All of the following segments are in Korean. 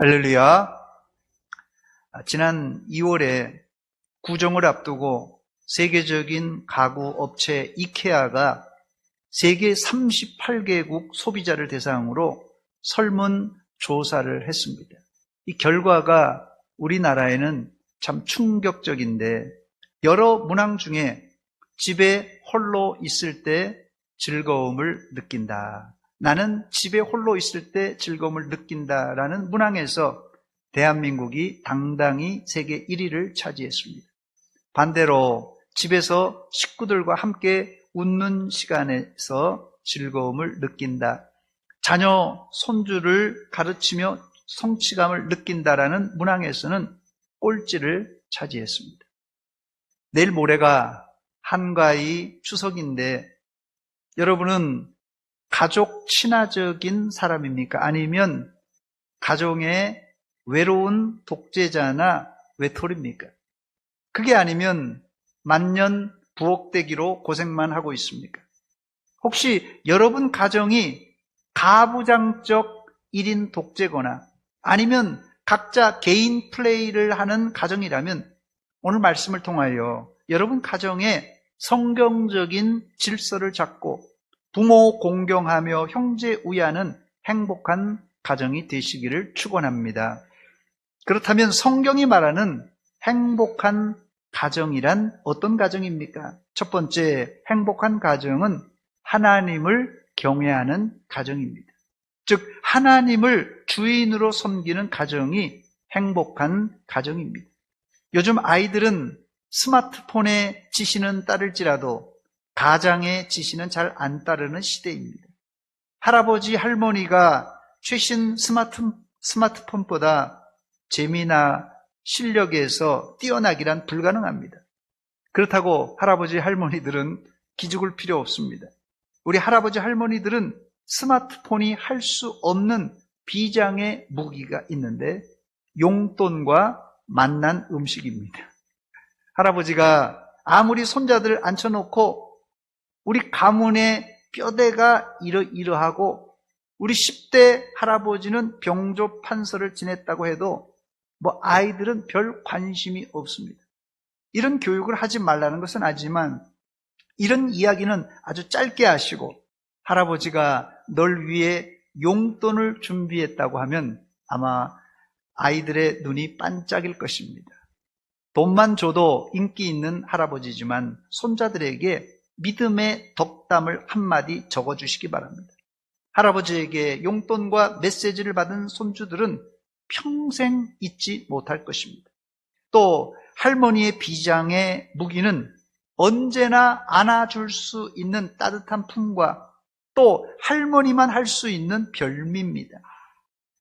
할렐루야. 지난 2월에 구정을 앞두고 세계적인 가구 업체 이케아가 세계 38개국 소비자를 대상으로 설문 조사를 했습니다. 이 결과가 우리나라에는 참 충격적인데, 여러 문항 중에 집에 홀로 있을 때 즐거움을 느낀다, 나는 집에 홀로 있을 때 즐거움을 느낀다라는 문항에서 대한민국이 당당히 세계 1위를 차지했습니다. 반대로 집에서 식구들과 함께 웃는 시간에서 즐거움을 느낀다, 자녀, 손주를 가르치며 성취감을 느낀다라는 문항에서는 꼴찌를 차지했습니다. 내일 모레가 한가위 추석인데, 여러분은 가족 친화적인 사람입니까? 아니면 가정의 외로운 독재자나 외톨입니까? 그게 아니면 만년 부엌대기로 고생만 하고 있습니까? 혹시 여러분 가정이 가부장적 1인 독재거나 아니면 각자 개인 플레이를 하는 가정이라면, 오늘 말씀을 통하여 여러분 가정에 성경적인 질서를 잡고 부모 공경하며 형제 우애하는 행복한 가정이 되시기를 축원합니다. 그렇다면 성경이 말하는 행복한 가정이란 어떤 가정입니까? 첫 번째, 행복한 가정은 하나님을 경외하는 가정입니다. 즉, 하나님을 주인으로 섬기는 가정이 행복한 가정입니다. 요즘 아이들은 스마트폰의 지시는 따를지라도 가장의 지시는 잘 안 따르는 시대입니다. 할아버지, 할머니가 최신 스마트폰보다 재미나 실력에서 뛰어나기란 불가능합니다. 그렇다고 할아버지, 할머니들은 기죽을 필요 없습니다. 우리 할아버지, 할머니들은 스마트폰이 할 수 없는 비장의 무기가 있는데, 용돈과 맛난 음식입니다. 할아버지가 아무리 손자들 앉혀놓고 우리 가문의 뼈대가 이러이러하고 우리 10대 할아버지는 병조판서를 지냈다고 해도 아이들은 별 관심이 없습니다. 이런 교육을 하지 말라는 것은 아니지만, 이런 이야기는 아주 짧게 하시고 할아버지가 널 위해 용돈을 준비했다고 하면 아마 아이들의 눈이 반짝일 것입니다. 돈만 줘도 인기 있는 할아버지지만 손자들에게 믿음의 덕담을 한마디 적어주시기 바랍니다. 할아버지에게 용돈과 메시지를 받은 손주들은 평생 잊지 못할 것입니다. 또 할머니의 비장의 무기는 언제나 안아줄 수 있는 따뜻한 품과 또 할머니만 할 수 있는 별미입니다.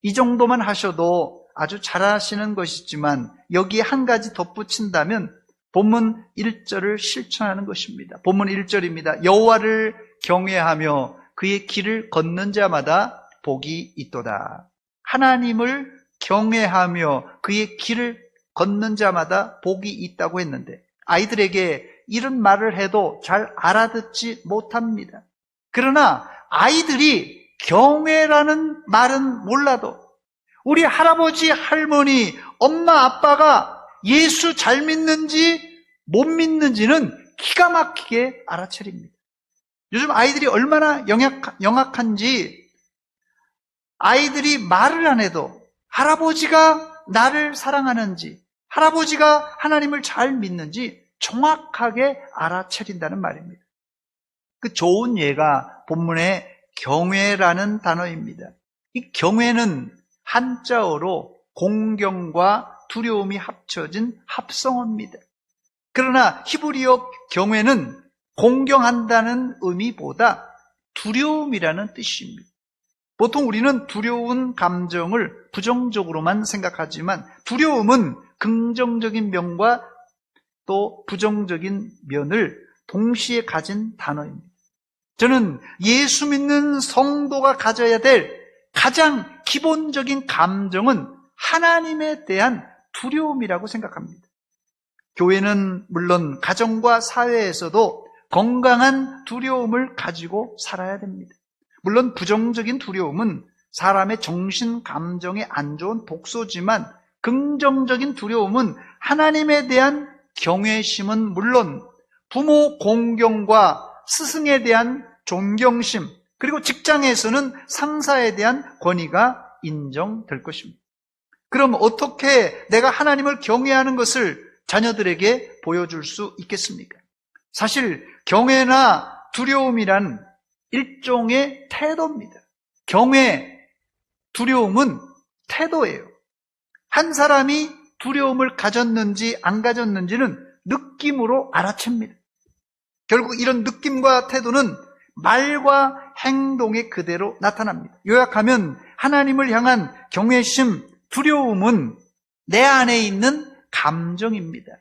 이 정도만 하셔도 아주 잘하시는 것이지만, 여기에 한 가지 덧붙인다면 본문 1절을 실천하는 것입니다. 본문 1절입니다. 여호와를 경외하며 그의 길을 걷는 자마다 복이 있도다. 하나님을 경외하며 그의 길을 걷는 자마다 복이 있다고 했는데, 아이들에게 이런 말을 해도 잘 알아듣지 못합니다. 그러나 아이들이 경외라는 말은 몰라도 우리 할아버지, 할머니, 엄마, 아빠가 예수 잘 믿는지 못 믿는지는 기가 막히게 알아차립니다. 요즘 아이들이 얼마나 영악한지, 아이들이 말을 안 해도 할아버지가 나를 사랑하는지, 할아버지가 하나님을 잘 믿는지 정확하게 알아차린다는 말입니다. 그 좋은 예가 본문의 경외라는 단어입니다. 이 경외는 한자어로 공경과 두려움이 합쳐진 합성어입니다. 그러나 히브리어 경외는 공경한다는 의미보다 두려움이라는 뜻입니다. 보통 우리는 두려운 감정을 부정적으로만 생각하지만, 두려움은 긍정적인 면과 또 부정적인 면을 동시에 가진 단어입니다. 저는 예수 믿는 성도가 가져야 될 가장 기본적인 감정은 하나님에 대한 두려움이라고 생각합니다. 교회는 물론 가정과 사회에서도 건강한 두려움을 가지고 살아야 됩니다. 물론 부정적인 두려움은 사람의 정신, 감정에 안 좋은 독소지만 긍정적인 두려움은 하나님에 대한 경외심은 물론 부모 공경과 스승에 대한 존경심, 그리고 직장에서는 상사에 대한 권위가 인정될 것입니다. 그럼 어떻게 내가 하나님을 경외하는 것을 자녀들에게 보여줄 수 있겠습니까? 사실 경외나 두려움이란 일종의 태도입니다. 경외, 두려움은 태도예요. 한 사람이 두려움을 가졌는지 안 가졌는지는 느낌으로 알아챕니다. 결국 이런 느낌과 태도는 말과 행동에 그대로 나타납니다. 요약하면 하나님을 향한 경외심, 두려움은 내 안에 있는 감정입니다.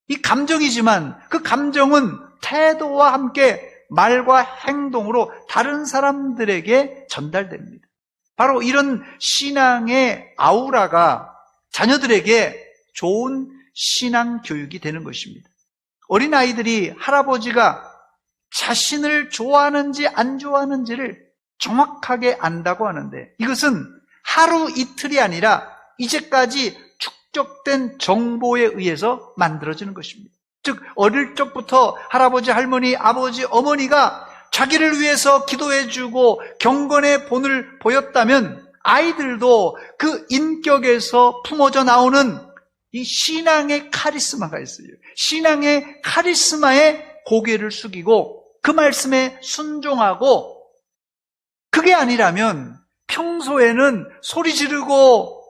이 감정이지만 그 감정은 태도와 함께 말과 행동으로 다른 사람들에게 전달됩니다. 바로 이런 신앙의 아우라가 자녀들에게 좋은 신앙 교육이 되는 것입니다. 어린아이들이 할아버지가 자신을 좋아하는지 안 좋아하는지를 정확하게 안다고 하는데, 이것은 하루 이틀이 아니라 이제까지 축적된 정보에 의해서 만들어지는 것입니다. 즉 어릴 적부터 할아버지, 할머니, 아버지, 어머니가 자기를 위해서 기도해주고 경건의 본을 보였다면 아이들도 그 인격에서 품어져 나오는 이 신앙의 카리스마가 있어요. 신앙의 카리스마에 고개를 숙이고 그 말씀에 순종하고, 그게 아니라면 평소에는 소리 지르고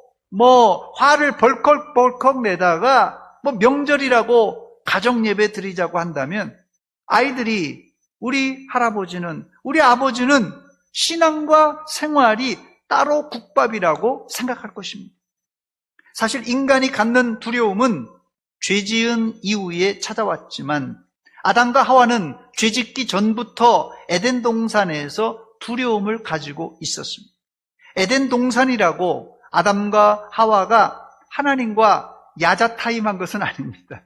화를 벌컥벌컥 내다가 명절이라고 가정 예배 드리자고 한다면 아이들이 우리 할아버지는, 우리 아버지는 신앙과 생활이 따로 국밥이라고 생각할 것입니다. 사실 인간이 갖는 두려움은 죄지은 이후에 찾아왔지만 아담과 하와는 죄짓기 전부터 에덴 동산에서 두려움을 가지고 있었습니다. 에덴 동산이라고 아담과 하와가 하나님과 야자타임한 것은 아닙니다.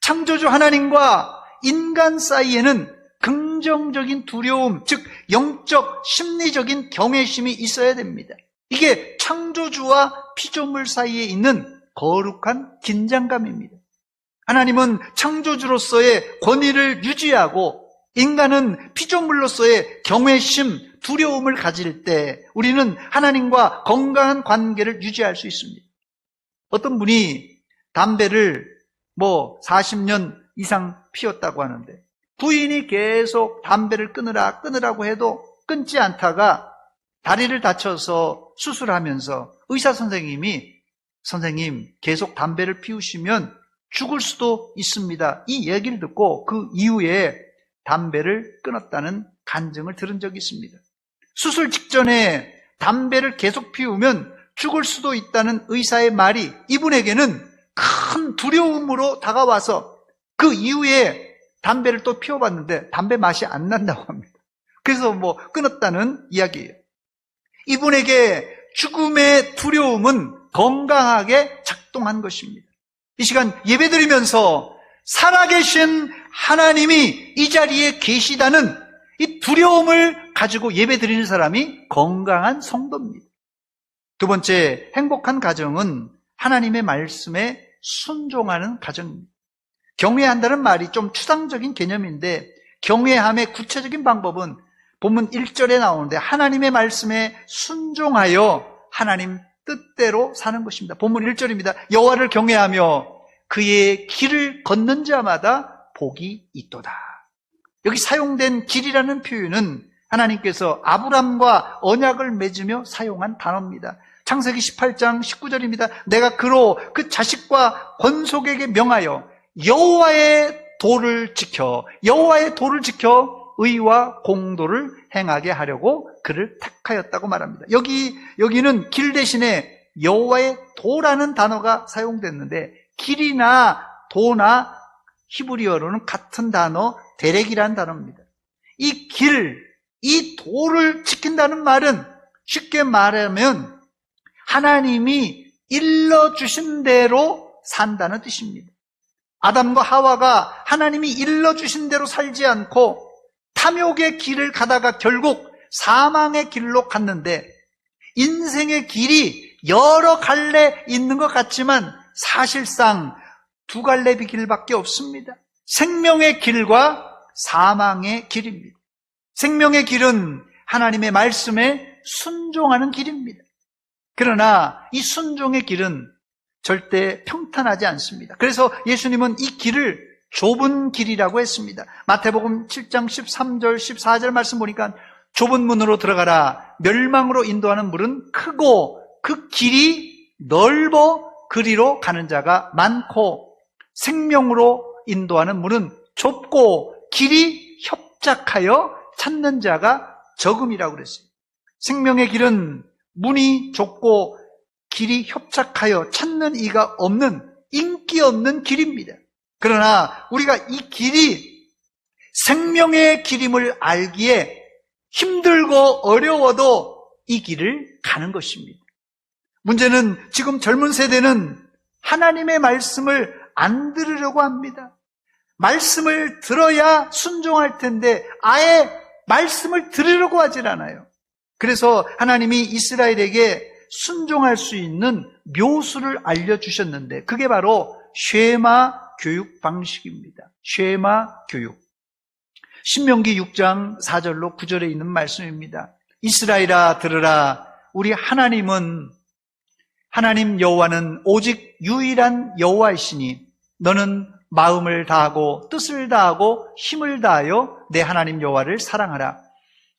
창조주 하나님과 인간 사이에는 긍정적인 두려움, 즉 영적 심리적인 경외심이 있어야 됩니다. 이게 창조주와 피조물 사이에 있는 거룩한 긴장감입니다. 하나님은 창조주로서의 권위를 유지하고 인간은 피조물로서의 경외심, 두려움을 가질 때 우리는 하나님과 건강한 관계를 유지할 수 있습니다. 어떤 분이 담배를 40년 이상 피웠다고 하는데 부인이 계속 담배를 끊으라고 해도 끊지 않다가 다리를 다쳐서 수술하면서 의사 선생님이 선생님 계속 담배를 피우시면 죽을 수도 있습니다. 이 얘기를 듣고 그 이후에 담배를 끊었다는 간증을 들은 적이 있습니다. 수술 직전에 담배를 계속 피우면 죽을 수도 있다는 의사의 말이 이분에게는 큰 두려움으로 다가와서 그 이후에 담배를 또 피워봤는데 담배 맛이 안 난다고 합니다. 그래서 끊었다는 이야기예요. 이분에게 죽음의 두려움은 건강하게 작동한 것입니다. 이 시간 예배드리면서 살아계신 하나님이 이 자리에 계시다는 이 두려움을 가지고 예배드리는 사람이 건강한 성도입니다. 두 번째, 행복한 가정은 하나님의 말씀에 순종하는 가정입니다. 경외한다는 말이 좀 추상적인 개념인데 경외함의 구체적인 방법은 본문 1절에 나오는데 하나님의 말씀에 순종하여 하나님 뜻대로 사는 것입니다. 본문 1절입니다. 여호와를 경외하며 그의 길을 걷는 자마다 복이 있도다. 여기 사용된 길이라는 표현은 하나님께서 아브람과 언약을 맺으며 사용한 단어입니다. 창세기 18장 19절입니다. 내가 그로 그 자식과 권속에게 명하여 여호와의 도를 지켜 의와 공도를 행하게 하려고 그를 택하였다고 말합니다. 여기는 길 대신에 여호와의 도라는 단어가 사용됐는데 길이나 도나 히브리어로는 같은 단어 데렉이라는 단어입니다. 이 길, 이 도를 지킨다는 말은 쉽게 말하면 하나님이 일러주신 대로 산다는 뜻입니다. 아담과 하와가 하나님이 일러주신 대로 살지 않고 탐욕의 길을 가다가 결국 사망의 길로 갔는데 인생의 길이 여러 갈래 있는 것 같지만 사실상 두 갈래 길밖에 없습니다. 생명의 길과 사망의 길입니다. 생명의 길은 하나님의 말씀에 순종하는 길입니다. 그러나 이 순종의 길은 절대 평탄하지 않습니다. 그래서 예수님은 이 길을 좁은 길이라고 했습니다. 마태복음 7장 13절 14절 말씀 보니까 좁은 문으로 들어가라. 멸망으로 인도하는 문은 크고 그 길이 넓어 그리로 가는 자가 많고 생명으로 인도하는 문은 좁고 길이 협착하여 찾는 자가 적음이라고 그랬어요. 생명의 길은 문이 좁고 길이 협착하여 찾는 이가 없는 인기 없는 길입니다. 그러나 우리가 이 길이 생명의 길임을 알기에 힘들고 어려워도 이 길을 가는 것입니다. 문제는 지금 젊은 세대는 하나님의 말씀을 안 들으려고 합니다. 말씀을 들어야 순종할 텐데 아예 말씀을 들으려고 하질 않아요. 그래서 하나님이 이스라엘에게 순종할 수 있는 묘수를 알려주셨는데 그게 바로 쉐마 교육 방식입니다. 쉐마 교육. 신명기 6장 4절로 9절에 있는 말씀입니다. 이스라엘아 들으라. 우리 하나님 여호와는 오직 유일한 여호와이시니 너는 마음을 다하고 뜻을 다하고 힘을 다하여 내 하나님 여호와를 사랑하라.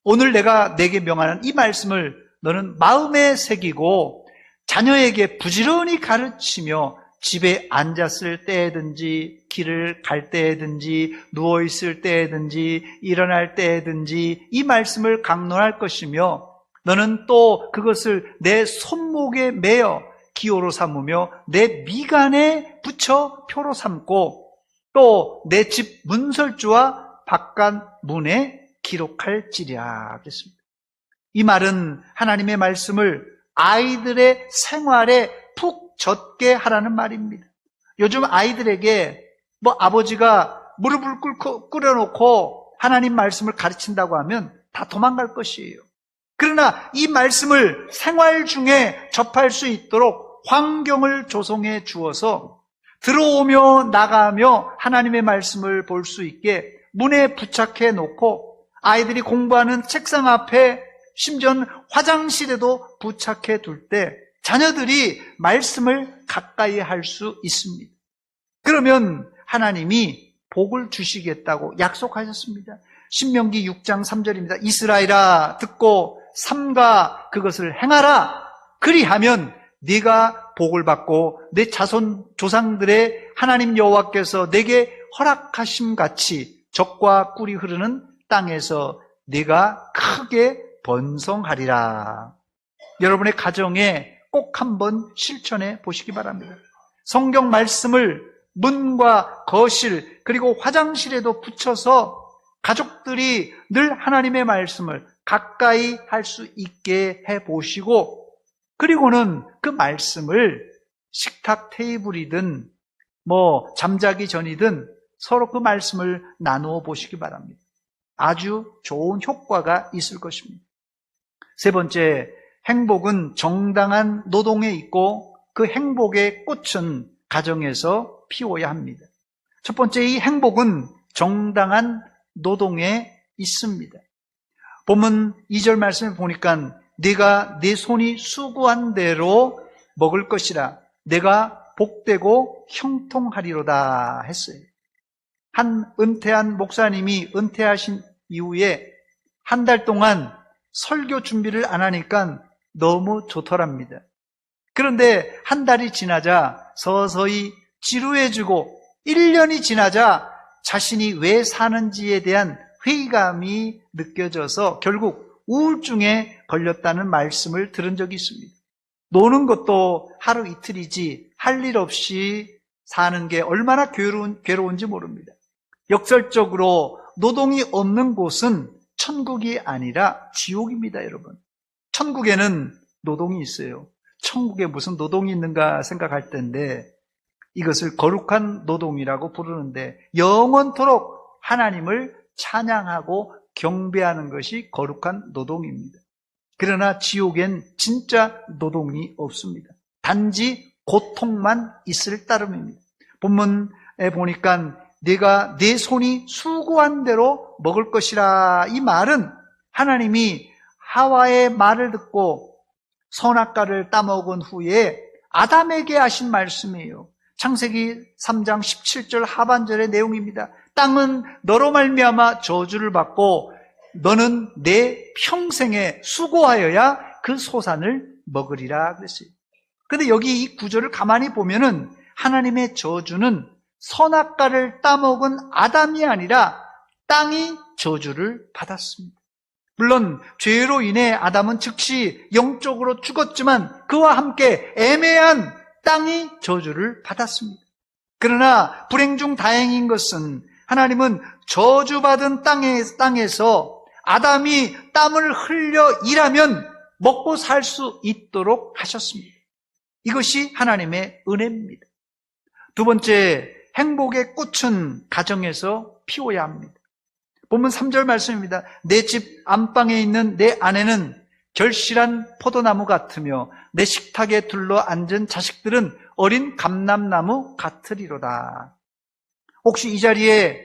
오늘 내가 내게 명하는 이 말씀을 너는 마음에 새기고 자녀에게 부지런히 가르치며 집에 앉았을 때든지 길을 갈 때든지 누워있을 때든지 일어날 때든지 이 말씀을 강론할 것이며 너는 또 그것을 내 손목에 매어 기호로 삼으며 내 미간에 붙여 표로 삼고 또 내 집 문설주와 바깥 문에 기록할지랴 그랬습니다. 이 말은 하나님의 말씀을 아이들의 생활에 푹 젖게 하라는 말입니다. 요즘 아이들에게 아버지가 무릎을 꿇어놓고 하나님 말씀을 가르친다고 하면 다 도망갈 것이에요. 그러나 이 말씀을 생활 중에 접할 수 있도록 환경을 조성해 주어서 들어오며 나가며 하나님의 말씀을 볼 수 있게 문에 부착해 놓고 아이들이 공부하는 책상 앞에 심지어는 화장실에도 부착해 둘 때 자녀들이 말씀을 가까이 할 수 있습니다. 그러면 하나님이 복을 주시겠다고 약속하셨습니다. 신명기 6장 3절입니다. 이스라엘아 듣고 삼가 그것을 행하라. 그리하면 네가 복을 받고 내 자손 조상들의 하나님 여호와께서 내게 허락하심 같이 적과 꿀이 흐르는 땅에서 네가 크게 번성하리라. 여러분의 가정에 꼭 한번 실천해 보시기 바랍니다. 성경 말씀을 문과 거실 그리고 화장실에도 붙여서 가족들이 늘 하나님의 말씀을 가까이 할 수 있게 해보시고 그리고는 그 말씀을 식탁 테이블이든 잠자기 전이든 서로 그 말씀을 나누어 보시기 바랍니다. 아주 좋은 효과가 있을 것입니다. 세 번째, 행복은 정당한 노동에 있고 그 행복의 꽃은 가정에서 피워야 합니다. 첫 번째, 이 행복은 정당한 노동에 있습니다. 본문 2절 말씀을 보니까 네가 네 손이 수고한 대로 먹을 것이라 내가 복되고 형통하리로다 했어요. 한 은퇴한 목사님이 은퇴하신 이후에 한 달 동안 설교 준비를 안 하니까 너무 좋더랍니다. 그런데 한 달이 지나자 서서히 지루해지고 1년이 지나자 자신이 왜 사는지에 대한 회의감이 느껴져서 결국 우울증에 걸렸다는 말씀을 들은 적이 있습니다. 노는 것도 하루 이틀이지 할 일 없이 사는 게 얼마나 괴로운지 모릅니다. 역설적으로 노동이 없는 곳은 천국이 아니라 지옥입니다, 여러분. 천국에는 노동이 있어요. 천국에 무슨 노동이 있는가 생각할 텐데 이것을 거룩한 노동이라고 부르는데 영원토록 하나님을 찬양하고 경배하는 것이 거룩한 노동입니다. 그러나 지옥엔 진짜 노동이 없습니다. 단지 고통만 있을 따름입니다. 본문에 보니까 네가 내 손이 수고한 대로 먹을 것이라, 이 말은 하나님이 하와의 말을 듣고 선악과를 따먹은 후에 아담에게 하신 말씀이에요. 창세기 3장 17절 하반절의 내용입니다. 땅은 너로 말미암아 저주를 받고 너는 내 평생에 수고하여야 그 소산을 먹으리라 그랬어요. 그런데 여기 이 구절을 가만히 보면은 하나님의 저주는 선악과를 따먹은 아담이 아니라 땅이 저주를 받았습니다. 물론 죄로 인해 아담은 즉시 영적으로 죽었지만 그와 함께 애매한 땅이 저주를 받았습니다. 그러나 불행 중 다행인 것은 하나님은 저주받은 땅에서 아담이 땀을 흘려 일하면 먹고 살 수 있도록 하셨습니다. 이것이 하나님의 은혜입니다. 두 번째, 행복의 꽃은 가정에서 피워야 합니다. 본문 3절 말씀입니다. 내 집 안방에 있는 내 아내는 결실한 포도나무 같으며 내 식탁에 둘러 앉은 자식들은 어린 감람나무 같으리로다. 혹시 이 자리에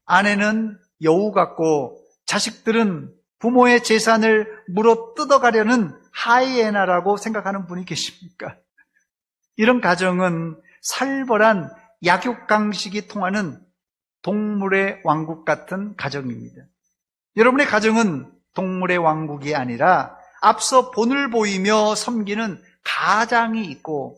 아내는 여우 같고 자식들은 부모의 재산을 물어 뜯어가려는 하이에나라고 생각하는 분이 계십니까? 이런 가정은 살벌한 약육강식이 통하는 동물의 왕국 같은 가정입니다. 여러분의 가정은 동물의 왕국이 아니라 앞서 본을 보이며 섬기는 가장이 있고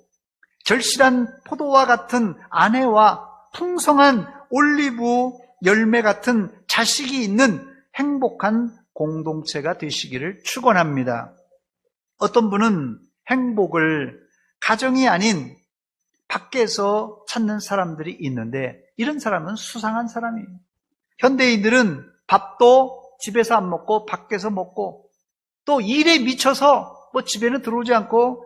절실한 포도와 같은 아내와 풍성한 올리브 열매 같은 자식이 있는 행복한 공동체가 되시기를 축원합니다. 어떤 분은 행복을 가정이 아닌 밖에서 찾는 사람들이 있는데 이런 사람은 수상한 사람이에요. 현대인들은 밥도 집에서 안 먹고 밖에서 먹고 또 일에 미쳐서 집에는 들어오지 않고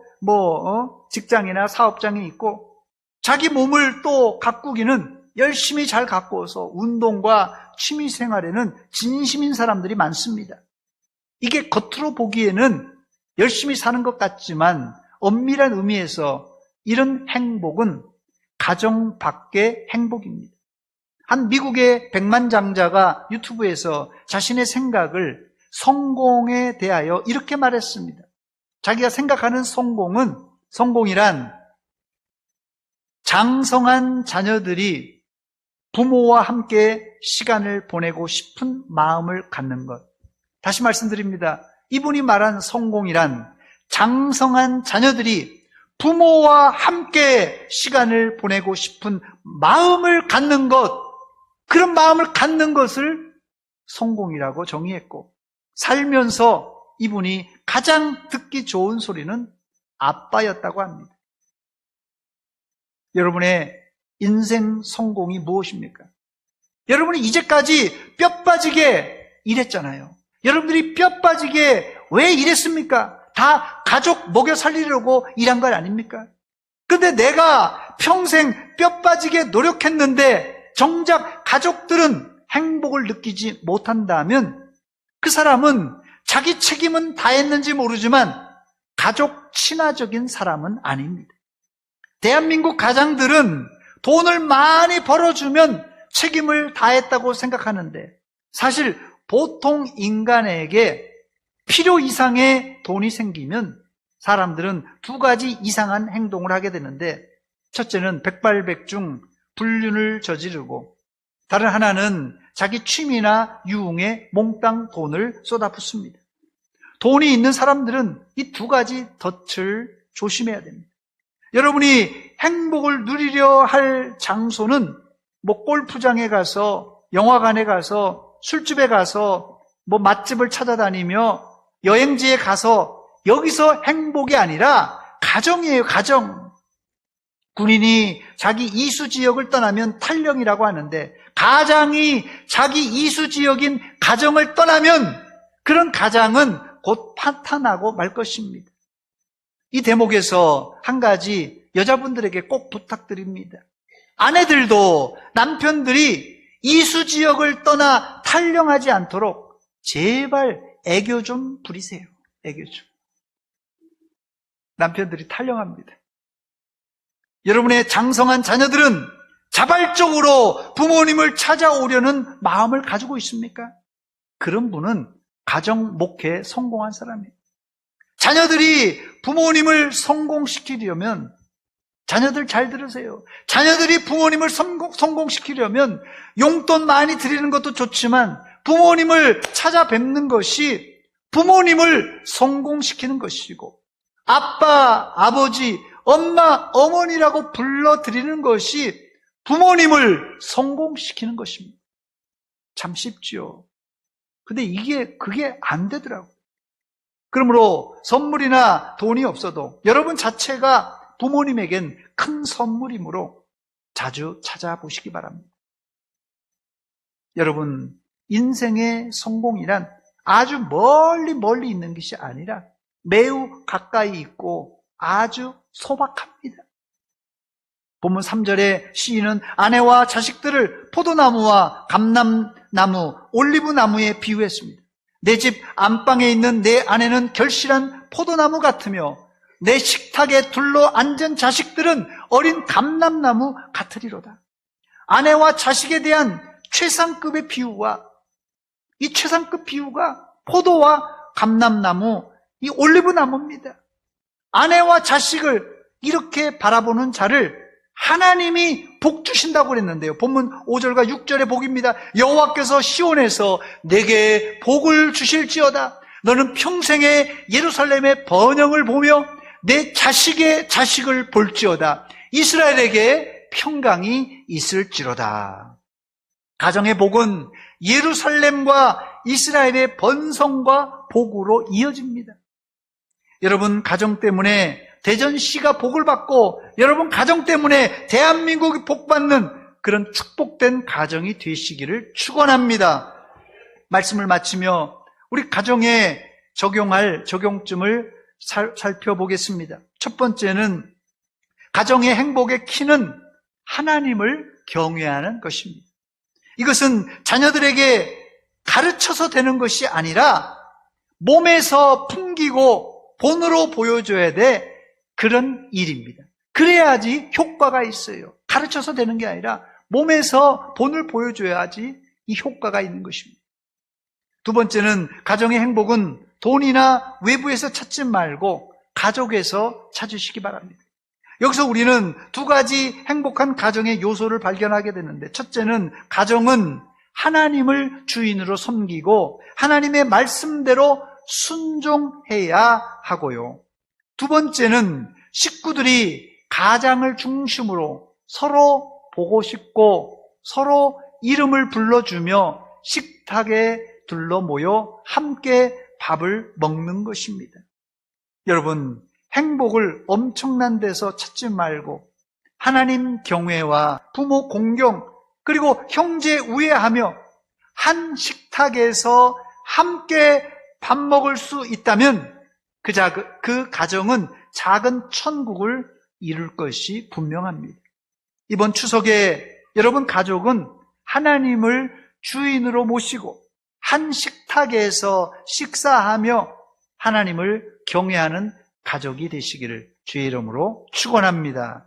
직장이나 사업장에 있고 자기 몸을 또 가꾸기는 열심히 잘 가꾸어서 운동과 취미생활에는 진심인 사람들이 많습니다. 이게 겉으로 보기에는 열심히 사는 것 같지만 엄밀한 의미에서 이런 행복은 가정 밖의 행복입니다. 한 미국의 백만장자가 유튜브에서 자신의 생각을 성공에 대하여 이렇게 말했습니다. 자기가 생각하는 성공이란 장성한 자녀들이 부모와 함께 시간을 보내고 싶은 마음을 갖는 것. 다시 말씀드립니다. 이분이 말한 성공이란 장성한 자녀들이 부모와 함께 시간을 보내고 싶은 마음을 갖는 것, 그런 마음을 갖는 것을 성공이라고 정의했고, 살면서 이분이 가장 듣기 좋은 소리는 아빠였다고 합니다. 여러분의 인생 성공이 무엇입니까? 여러분이 이제까지 뼈 빠지게 일했잖아요. 여러분들이 뼈 빠지게 왜 일했습니까? 다 가족 먹여 살리려고 일한 것 아닙니까? 근데 내가 평생 뼈 빠지게 노력했는데 정작 가족들은 행복을 느끼지 못한다면 그 사람은 자기 책임은 다했는지 모르지만 가족 친화적인 사람은 아닙니다. 대한민국 가장들은 돈을 많이 벌어주면 책임을 다했다고 생각하는데 사실 보통 인간에게 필요 이상의 돈이 생기면 사람들은 두 가지 이상한 행동을 하게 되는데 첫째는 백발백중 불륜을 저지르고 다른 하나는 자기 취미나 유흥에 몽땅 돈을 쏟아붓습니다. 돈이 있는 사람들은 이 두 가지 덫을 조심해야 됩니다. 여러분이 행복을 누리려 할 장소는 골프장에 가서 영화관에 가서 술집에 가서 맛집을 찾아다니며 여행지에 가서 여기서 행복이 아니라 가정이에요. 가정. 군인이 자기 이수지역을 떠나면 탈영이라고 하는데 가장이 자기 이수지역인 가정을 떠나면 그런 가장은 곧 파탄나고 말 것입니다. 이 대목에서 한 가지 여자분들에게 꼭 부탁드립니다. 아내들도 남편들이 이수지역을 떠나 탈영하지 않도록 제발 애교 좀 부리세요. 애교죠. 남편들이 탈영합니다. 여러분의 장성한 자녀들은 자발적으로 부모님을 찾아오려는 마음을 가지고 있습니까? 그런 분은 가정 목회에 성공한 사람이에요. 자녀들이 부모님을 성공시키려면, 자녀들 잘 들으세요. 자녀들이 부모님을 성공시키려면 용돈 많이 드리는 것도 좋지만 부모님을 찾아뵙는 것이 부모님을 성공시키는 것이고, 아빠, 아버지, 엄마, 어머니라고 불러드리는 것이 부모님을 성공시키는 것입니다. 참 쉽지요. 근데 그게 안 되더라고요. 그러므로 선물이나 돈이 없어도 여러분 자체가 부모님에겐 큰 선물이므로 자주 찾아보시기 바랍니다. 여러분, 인생의 성공이란 아주 멀리 있는 것이 아니라 매우 가까이 있고 아주 소박합니다. 본문 3절에 시인은 아내와 자식들을 포도나무와 감람나무, 올리브나무에 비유했습니다. 내 집 안방에 있는 내 아내는 결실한 포도나무 같으며 내 식탁에 둘러 앉은 자식들은 어린 감람나무 같으리로다. 아내와 자식에 대한 최상급의 비유와 이 최상급 비유가 포도와 감람나무, 이 올리브나무입니다. 아내와 자식을 이렇게 바라보는 자를 하나님이 복 주신다고 그랬는데요. 본문 5절과 6절의 복입니다. 여호와께서 시온에서 내게 복을 주실지어다. 너는 평생에 예루살렘의 번영을 보며 내 자식의 자식을 볼지어다. 이스라엘에게 평강이 있을지로다. 가정의 복은 예루살렘과 이스라엘의 번성과 복으로 이어집니다. 여러분 가정 때문에 대전시가 복을 받고 여러분 가정 때문에 대한민국이 복받는 그런 축복된 가정이 되시기를 축원합니다. 말씀을 마치며 우리 가정에 적용할 적용점을 살펴보겠습니다. 첫 번째는 가정의 행복의 키는 하나님을 경외하는 것입니다. 이것은 자녀들에게 가르쳐서 되는 것이 아니라 몸에서 풍기고 본으로 보여줘야 돼 그런 일입니다. 그래야지 효과가 있어요. 가르쳐서 되는 게 아니라 몸에서 본을 보여줘야지 이 효과가 있는 것입니다. 두 번째는 가정의 행복은 돈이나 외부에서 찾지 말고 가족에서 찾으시기 바랍니다. 여기서 우리는 두 가지 행복한 가정의 요소를 발견하게 되는데, 첫째는 가정은 하나님을 주인으로 섬기고 하나님의 말씀대로 순종해야 하고요. 두 번째는 식구들이 가장을 중심으로 서로 보고 싶고 서로 이름을 불러주며 식탁에 둘러 모여 함께 밥을 먹는 것입니다. 여러분, 행복을 엄청난 데서 찾지 말고 하나님 경외와 부모 공경 그리고 형제 우애하며 한 식탁에서 함께 밥 먹을 수 있다면 그 가정은 작은 천국을 이룰 것이 분명합니다. 이번 추석에 여러분 가족은 하나님을 주인으로 모시고 한 식탁에서 식사하며 하나님을 경외하는 가족이 되시기를 주의 이름으로 축원합니다.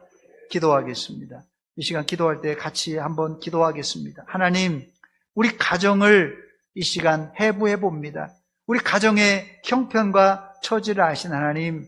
기도하겠습니다. 이 시간 기도할 때 같이 한번 기도하겠습니다. 하나님, 우리 가정을 이 시간 해부해 봅니다. 우리 가정의 형편과 처지를 아신 하나님,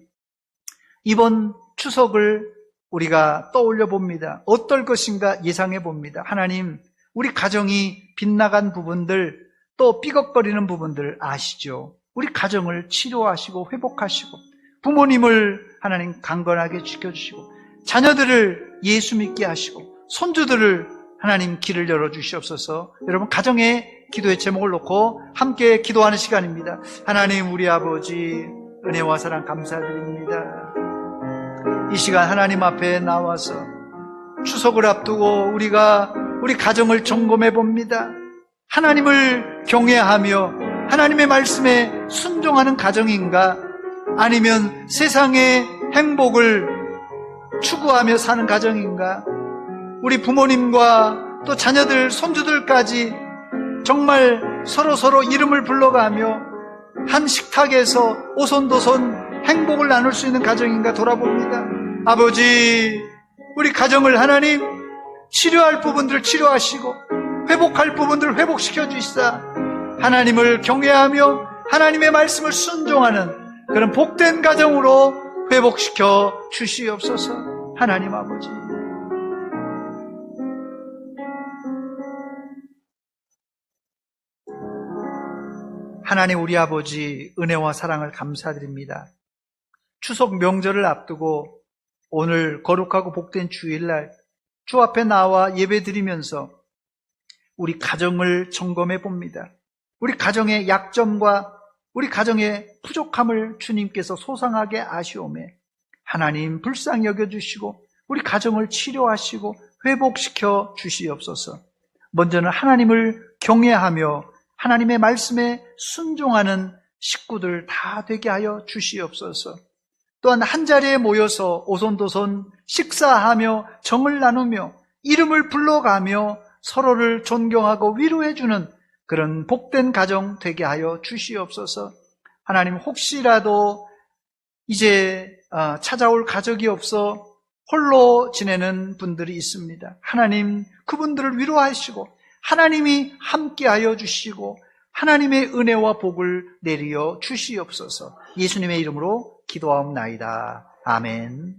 이번 추석을 우리가 떠올려 봅니다. 어떨 것인가 예상해 봅니다. 하나님, 우리 가정이 빗나간 부분들, 또 삐걱거리는 부분들 아시죠? 우리 가정을 치료하시고 회복하시고 부모님을 하나님 강건하게 지켜주시고 자녀들을 예수 믿게 하시고 손주들을 하나님 길을 열어주시옵소서. 여러분 가정의 기도의 제목을 놓고 함께 기도하는 시간입니다. 하나님, 우리 아버지 은혜와 사랑 감사드립니다. 이 시간 하나님 앞에 나와서 추석을 앞두고 우리가 우리 가정을 점검해 봅니다. 하나님을 경외하며 하나님의 말씀에 순종하는 가정인가, 아니면 세상의 행복을 추구하며 사는 가정인가, 우리 부모님과 또 자녀들, 손주들까지 정말 서로 이름을 불러가며 한 식탁에서 오손도손 행복을 나눌 수 있는 가정인가 돌아봅니다. 아버지, 우리 가정을 하나님 치료할 부분들을 치료하시고 회복할 부분들을 회복시켜 주시사 하나님을 경외하며 하나님의 말씀을 순종하는 그런 복된 가정으로 회복시켜 주시옵소서. 하나님 아버지, 하나님 우리 아버지 은혜와 사랑을 감사드립니다. 추석 명절을 앞두고 오늘 거룩하고 복된 주일날 주 앞에 나와 예배드리면서 우리 가정을 점검해 봅니다. 우리 가정의 약점과 우리 가정의 부족함을 주님께서 소상하게 아시오매 하나님 불쌍히 여겨주시고 우리 가정을 치료하시고 회복시켜 주시옵소서. 먼저는 하나님을 경외하며 하나님의 말씀에 순종하는 식구들 다 되게 하여 주시옵소서. 또한 한자리에 모여서 오손도손 식사하며 정을 나누며 이름을 불러가며 서로를 존경하고 위로해주는 그런 복된 가정 되게 하여 주시옵소서. 하나님, 혹시라도 이제 찾아올 가족이 없어 홀로 지내는 분들이 있습니다. 하나님, 그분들을 위로하시고 하나님이 함께하여 주시고 하나님의 은혜와 복을 내려 주시옵소서. 예수님의 이름으로 기도하옵나이다. 아멘.